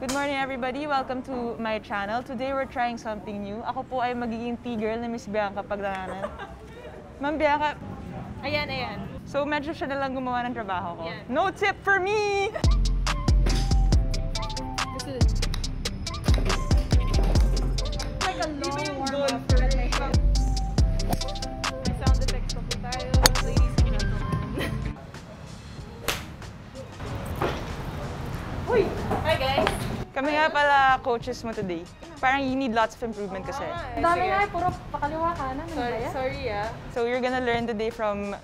Good morning everybody! Welcome to my channel. Today we're trying something new. Ako po ay magiging T-girl na Miss Bianca Pagdanganan. Ma'am Bianca. Ayan. So medyo siya na lang gumawa ng trabaho ko. Yan. No tip for me! This is like a long warm-up for my head. May sound effects pa po tayo, ladies and gentlemen. Uy! Hi guys! Kami nga pala coaches mo today. Parang you need lots of improvement kasi. Ang dami nga, puro pakaliwa kanan. Sorry So you're gonna learn today from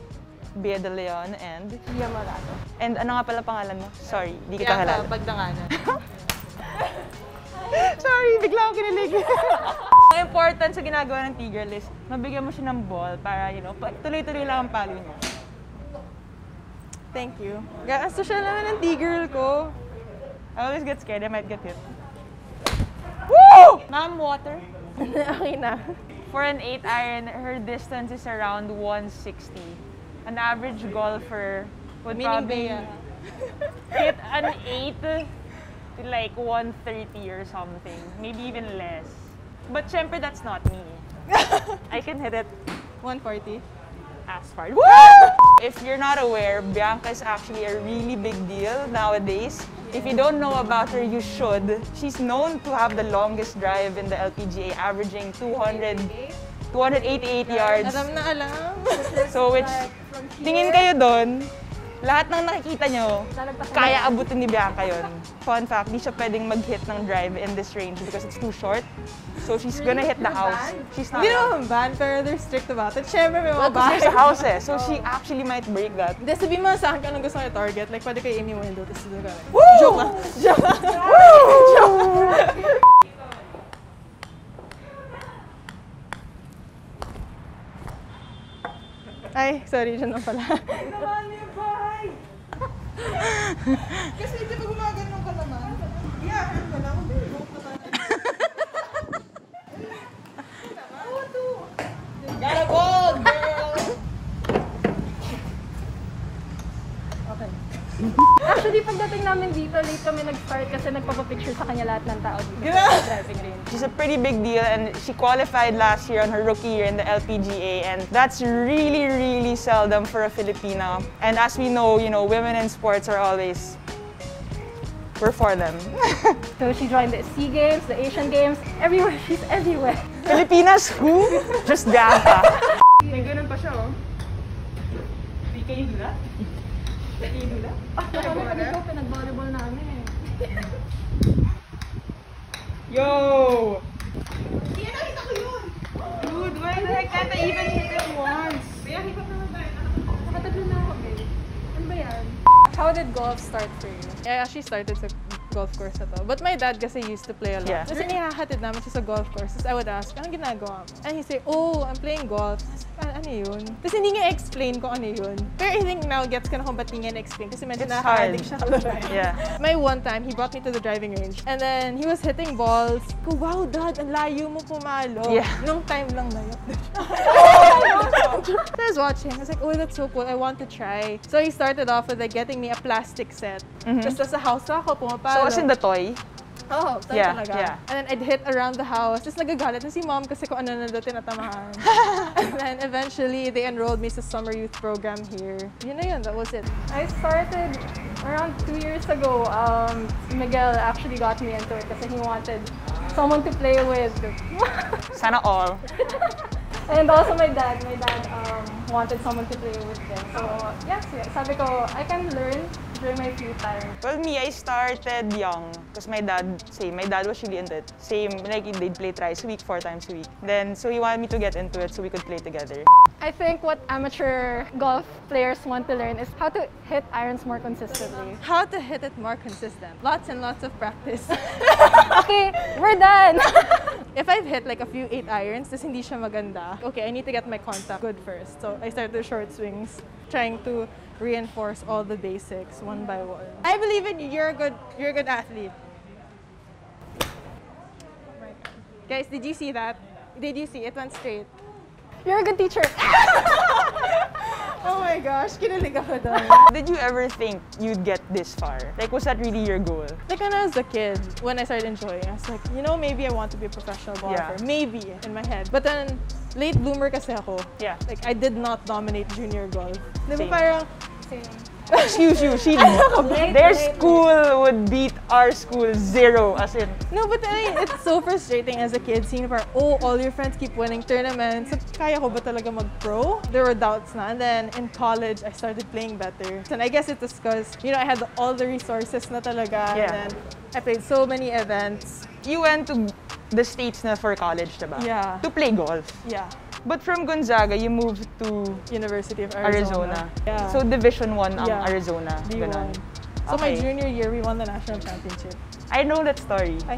Bea De Leon and Lia Morato. And ano nga pala pangalan mo? Sorry, di kita halala. Pagdanganan. Sorry, bigla ako kinilig. Ang important sa ginagawa ng T-girl is mabigyan mo siya ng ball para, you know, tuloy-tuloy lang ang palo niya. Thank you. Ang social naman ng T-girl ko. I always get scared, I might get hit. Woo! Ma'am, water. Okay na. For an 8-iron, her distance is around 160. An average golfer would probably hit an 8 to like 130 or something. Maybe even less. But syempre, that's not me. I can hit it 140. as far. Woo! If you're not aware, Bianca is actually a really big deal nowadays. If you don't know about her, you should. She's known to have the longest drive in the LPGA, averaging 288 yards. Alam na alam. So which, tingin kayo doon, lahat ng nakikita nyo, kaya abutin ni Bianca yun. Fun fact, di siya pwedeng mag-hit ng drive in this range because it's too short. So she's gonna hit the house. She's not. Hindi naman ban, pero they're strict about it. Siyempre may mga Well, bahay. there's a house eh, so she actually might break that. Hindi, sabihin mo sa akin kung anong gusto ko i-target. Like, pwede kayo aim yung window, tapos doon ka. Woo! Joke lang. Joke lang. Ay, sorry, dyan lang pala. Naman yung bahay! Kasi di ba gumagano'n ka naman? Iyakan ka lang. Got a gold, girl! Okay. Actually, pagdating namin dito, late kami nag-start kasi nagpapapicture sa kanya lahat ng tao dito sa driving range. She's a pretty big deal and she qualified last year on her rookie year in the LPGA and that's really, really seldom for a Filipina. And as we know, you know, women in sports are always, we're for them. So she joined the SEA Games, the Asian Games, everywhere. She's everywhere. Filipinas who? Just Bianca. May ganun pa siya, oh. Di kayo hula? Di hula? Nakala dito, pinag-volleyball namin. Yo! Hindi, nakita ko yun! Dude, why the heck can't I even hit it once? Kaya hipap naman tayo. Nakatatlo na ako, babe. Ano ba yan? How did golf start for you? I actually started sa golf course na to. But my dad kasi used to play a lot. Yeah. Kasi nihahatid namin siya sa golf course. Tapos I would ask, anong ginagawa mo? And he'd say, oh, I'm playing golf. Ano yun? Tapos hindi niya explain kung ano yun. Pero I think now gets ka na kung ba't hindi niya na-explain. Kasi medyo It's nakaka-addict hard. siya kaluluwa. Yeah. My one time, he brought me to the driving range. And then he was hitting balls. Ko, wow, dad, ang layo mo pumalo. Yeah. Nung time lang na yun. So I was watching. I was like, oh, that's so cool. I want to try. So he started off with like getting me a plastic set. Just sa house ako, pumapalo. So as in the toy? Oh, tayo Yeah, talaga. yeah. And then I'd hit around the house. Tapos nagagalit na si mom kasi kung ano na doon tinatamahan. And then eventually, they enrolled me sa summer youth program here. Yun na yun, that was it. I started around 2 years ago. Miguel actually got me into it kasi he wanted someone to play with. Sana all. And also my dad wanted someone to play with them. So yes, sabi ko, I can learn during my free time. Well, me, I started young because my dad was really into it. Same, like they'd play thrice a week, 4 times a week. Then, so he wanted me to get into it so we could play together. I think what amateur golf players want to learn is how to hit irons more consistently. How to hit it more consistent. Lots and lots of practice. Okay, we're done. If I've hit like a few 8 irons, tas hindi siya maganda, okay, I need to get my contact good first. So I started the short swings, trying to reinforce all the basics one by one. I believe in you. You're a good athlete. Guys, did you see that? Did you see? It went straight. You're a good teacher. Oh my gosh, kinilig ako doon. Did you ever think you'd get this far? Like, was that really your goal? Like when I was a kid, when I started enjoying, I was like, you know, maybe I want to be a professional golfer. Yeah. Maybe, in my head. But then, late bloomer kasi ako. Yeah. Like, I did not dominate junior golf. Di ba Same. parang, Excuse you, their school would beat our school 0, as in. no, but I mean, it's so frustrating as a kid seeing parang, oh, all your friends keep winning tournaments. So, kaya ko ba talaga mag-pro? There were doubts na. And then in college, I started playing better. And I guess it was because, you know, I had all the resources na talaga. Yeah. And then I played so many events. You went to the States na for college, diba? Yeah. To play golf. Yeah. But from Gonzaga, you moved to University of Arizona. Yeah. So Division 1 ang Yeah. Arizona. D1. Ganun. So my Okay. junior year, we won the national championship. I know that story. Ay,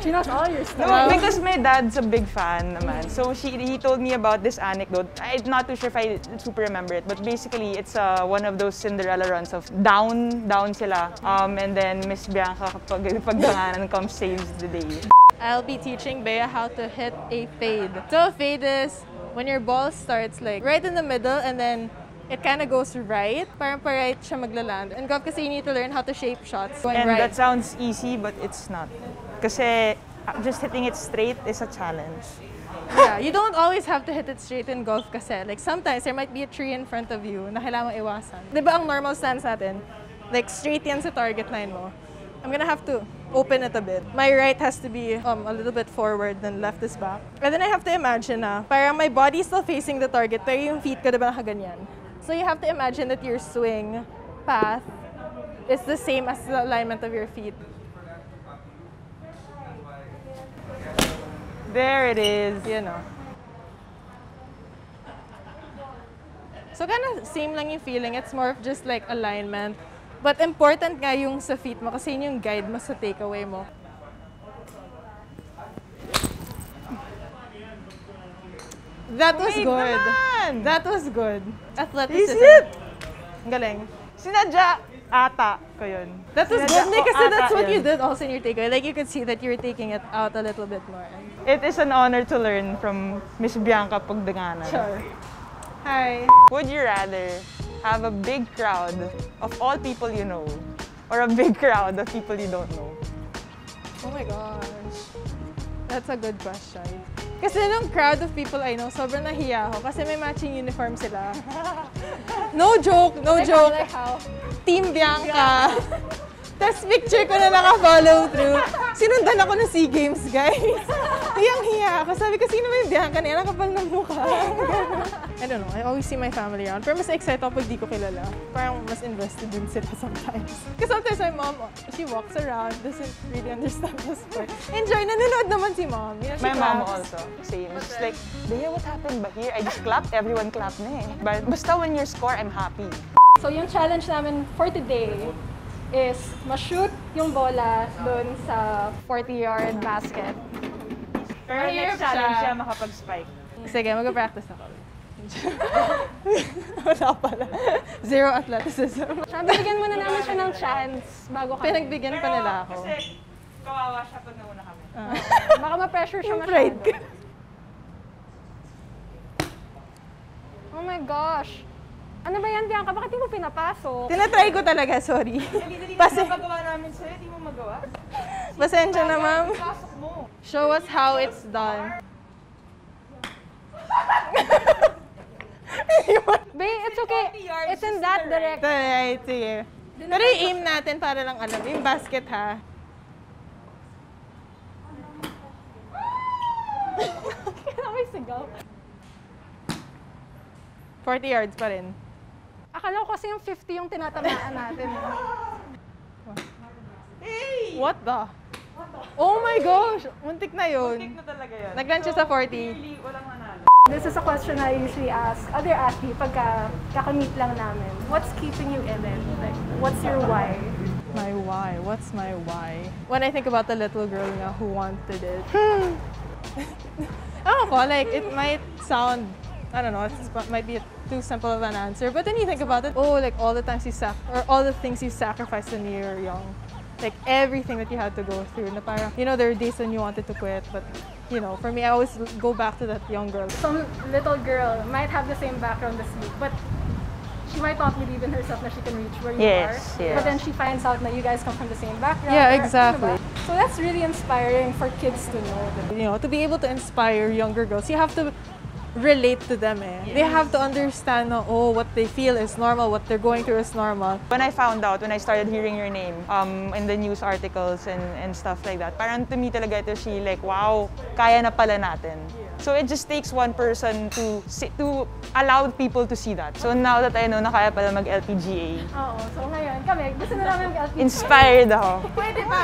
She knows all your stuff. No, because my dad's a big fan naman. So he told me about this anecdote. I'm not too sure if I super remember it, but basically it's one of those Cinderella runs of down sila. And then Miss Bianca kapag pagdanganan comes saves the day. I'll be teaching Bea how to hit a fade. So a fade is when your ball starts like right in the middle and then it kind of goes right. Parang pa-right siya maglaland. And golf kasi you need to learn how to shape shots. Going And right. that sounds easy, but it's not. Kasi just hitting it straight is a challenge. Yeah, you don't always have to hit it straight in golf kasi. Like sometimes there might be a tree in front of you na kailangan iwasan. Di ba ang normal stance natin? Like straight yan sa target line mo. I'm gonna have to open it a bit. My right has to be a little bit forward, then left is back. And then I have to imagine na parang my body is still facing the target, pero yung feet ko diba nakaganyan. So you have to imagine that your swing path is the same as the alignment of your feet. There it is. You know. So kind of same lang yung feeling. It's more of just like alignment. But important nga yung sa feet mo kasi yun yung guide mo sa takeaway mo. That was Wait good. naman! That was good. Athleticism. Is it? Ang galing. Sinadya ata ko yun. That was Sinadya good ko kasi ata that's what yun. you did also in your takeaway. Like you could see that you were taking it out a little bit more. It is an honor to learn from Miss Bianca Pagdanganan. Sure. Hi. Would you rather have a big crowd of all people you know or a big crowd of people you don't know? Oh my gosh. That's a good question. Kasi nung crowd of people I know, sobrang nahiya ako kasi may matching uniform sila. No joke, no joke. Like how? Team Bianca. Tapos picture ko na naka-follow through. Sinundan ako ng SEA Games, guys. Hiyang-hiya ako. Sabi ko, sino ba yung Bianca na yan? Ang kapal ng mukha. I don't know. I always see my family around. Pero mas excited ako pag di ko kilala. Parang mas invested din sila sometimes. Because sometimes my mom, she walks around, doesn't really understand the sport. Enjoy, nanonood naman si mom. You know, she My mom claps. also. Same. It's like, Bea, what happened ba here? I just clapped, everyone clapped na eh. But basta when you score, I'm happy. So yung challenge namin for today is ma-shoot yung bola dun sa 40-yard basket. Pero Mahirap next challenge siya. siya makapag-spike. Sige, mag-practice ako. Wala pala. Zero athleticism. Siya, bibigyan muna namin siya ng chance bago kami. Pinagbigyan pa nila ako. Kasi kawawa siya pag nauna kami. Baka ma-pressure siya Yung pride masyado. ko. Oh my gosh. Ano ba yan, Bianca? Bakit di mo pinapasok? Tinatry ko talaga, sorry. Kasi pagawa namin sa'yo, di mo magawa. Pasensya na, ma'am. Pasok mo. Show us how it's done. Babe, it's okay. It's in that direction. Alright, sige. Pero yung aim natin para lang alam. Yung basket, ha? Kaya may sigaw. 40 yards pa rin. Akala ko kasi yung 50 yung tinatamaan natin. What the? Oh my gosh! Muntik na yun. Tik na talaga yan. Nag-lunch siya sa 40. Really, walang manalo. This is a question I usually ask other athletes pagka kakamit lang namin. What's keeping you in it? Like, what's your why? My why? What's my why? When I think about the little girl nga who wanted it. I don't know, like, it might sound, I don't know, it might be too simple of an answer, but then you think about it, oh, like all the times or all the things you sacrificed when you were young. like everything that you had to go through. Na parang, you know, there are days when you wanted to quit, but you know, for me, I always go back to that young girl. Some little girl might have the same background as you, but she might not believe in herself that she can reach where you are. Yes. But then she finds out that you guys come from the same background. Yeah, or, exactly. diba? So that's really inspiring for kids to know. You know, to be able to inspire younger girls, you have to relate to them. They have to understand na, oh, what they feel is normal, what they're going through is normal. When I found out, when I started hearing your name in the news articles and stuff like that, parang to me talaga ito si like, wow, kaya na pala natin. So it just takes one person to allow people to see that. So now that I know na kaya pala mag-LPGA, Oo. So ngayon, kami, gusto na namin mag-LPGA. inspired ako. Pwede ba?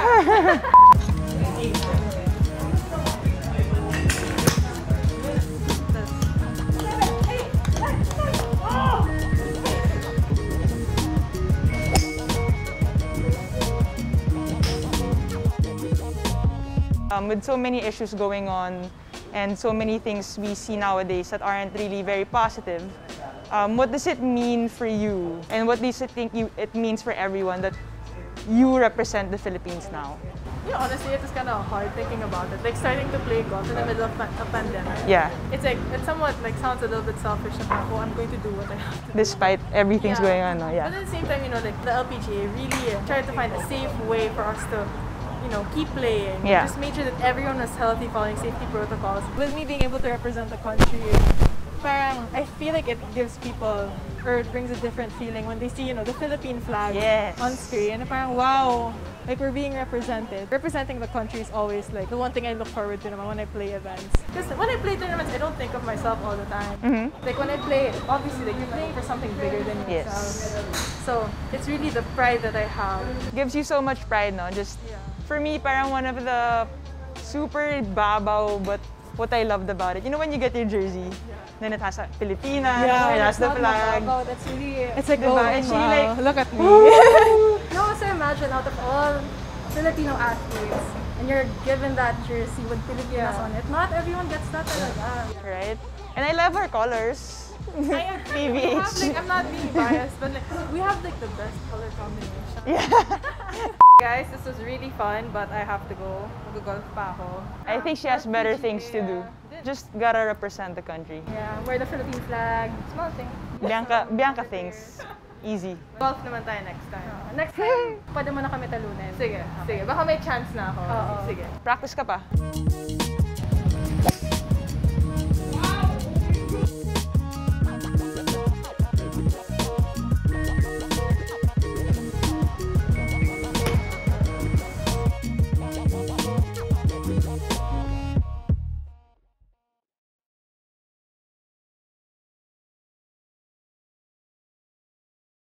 With so many issues going on and so many things we see nowadays that aren't really very positive, what does it mean for you? And what does it think it means for everyone that you represent the Philippines now? You know, honestly, it is kind of hard thinking about it. Like starting to play golf in the middle of a pandemic. Yeah. It's like, it somewhat like sounds a little bit selfish that, oh, I'm going to do what I have to do. Despite everything's going on, no? But Yeah. at the same time, you know, like the LPGA really tried to find a safe way for us to, you know, keep playing. Yeah. Just make sure that everyone was healthy, following safety protocols. With me being able to represent the country, parang I feel like it gives people, or it brings a different feeling when they see, you know, the Philippine flag Yes. on screen. And parang, wow, like we're being represented. Representing the country is always like the one thing I look forward to naman when I play events. Because when I play tournaments, I don't think of myself all the time. Like when I play, obviously, like you're playing for something bigger than Yes. yourself. So it's really the pride that I have. Gives you so much pride, no? Just for me, parang one of the super babaw, but what I loved about it, you know, when you get your jersey, then it has a Pilipinas, it has the flag. Wow, that's really... It's like, Diba? oh, And she wow, like, look at me. No, so imagine out of all Filipino athletes, and you're given that jersey with Filipinas on it. Not everyone gets that talaga. right? And I love her colors. I agree. We have, like, I'm not being biased, but like, we have like the best color combination. Yeah. Guys, this was really fun, but I have to go. Mag-golf pa ako. I think she has better things to do. Just gotta represent the country. Yeah, wear the Philippine flag. Small thing. Bianca things. Easy. Golf naman tayo next time. Next time, pwede mo na kami talunin. Sige, sige. Baka may chance na ako. Oo. Sige. Practice ka pa.